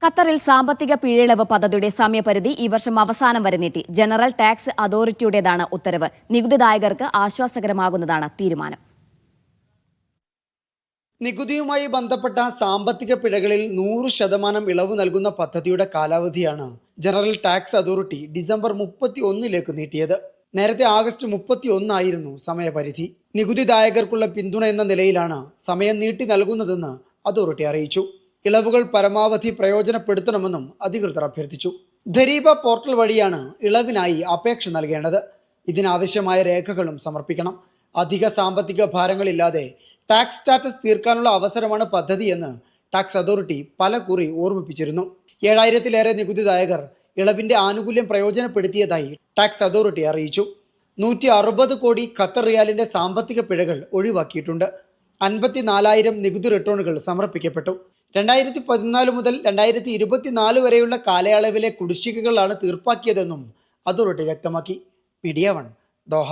ഖത്തറിൽ സാമ്പത്തിക പിഴയിളവ് പദ്ധതിയുടെ സമയപരിധി ഈ വർഷം അവസാനം വരെ നീട്ടി. ജനറൽ ടാക്സ് അതോറിറ്റിയുടേതാണ് ഉത്തരവ്. നികുതിദായകർക്ക് ആശ്വാസകരമാകുന്നതാണ് തീരുമാനം. നികുതിയുമായി ബന്ധപ്പെട്ട സാമ്പത്തിക പിഴകളിൽ 100% ഇളവ് നൽകുന്ന പദ്ധതിയുടെ കാലാവധിയാണ് ജനറൽ ടാക്സ് അതോറിറ്റി ഡിസംബർ 31 നീട്ടിയത്. നേരത്തെ ആഗസ്റ്റ് 31 ആയിരുന്നു സമയപരിധി. നികുതിദായകർക്കുള്ള പിന്തുണ എന്ന നിലയിലാണ് സമയം നീട്ടി നൽകുന്നതെന്ന് അതോറിറ്റി അറിയിച്ചു. ഇളവുകൾ പരമാവധി പ്രയോജനപ്പെടുത്തണമെന്നും അധികൃതർ അഭ്യർത്ഥിച്ചു. ധരീബ പോർട്ടൽ വഴിയാണ് ഇളവിനായി അപേക്ഷ നൽകേണ്ടത്. ഇതിനാവശ്യമായ രേഖകളും സമർപ്പിക്കണം. അധിക സാമ്പത്തിക ഭാരങ്ങളില്ലാതെ ടാക്സ് സ്റ്റാറ്റസ് തീർക്കാനുള്ള അവസരമാണ് പദ്ധതിയെന്ന് ടാക്സ് അതോറിറ്റി പലകുറി ഓർമ്മിപ്പിച്ചിരുന്നു. 7000-ലേറെ നികുതിദായകർ ഇളവിന്റെ ആനുകൂല്യം പ്രയോജനപ്പെടുത്തിയതായി ടാക്സ് അതോറിറ്റി അറിയിച്ചു. 160 കോടി ഖത്തർ റിയാലിന്റെ സാമ്പത്തിക പിഴകൾ ഒഴിവാക്കിയിട്ടുണ്ട്. 54,000 നികുതി റിട്ടേണുകൾ സമർപ്പിക്കപ്പെട്ടു. 2014 മുതൽ 2024 വരെയുള്ള കാലയളവിലെ കുടിശ്ശികകളാണ് തീർപ്പാക്കിയതെന്നും അതോറിറ്റി വ്യക്തമാക്കി. Media 1 Doha.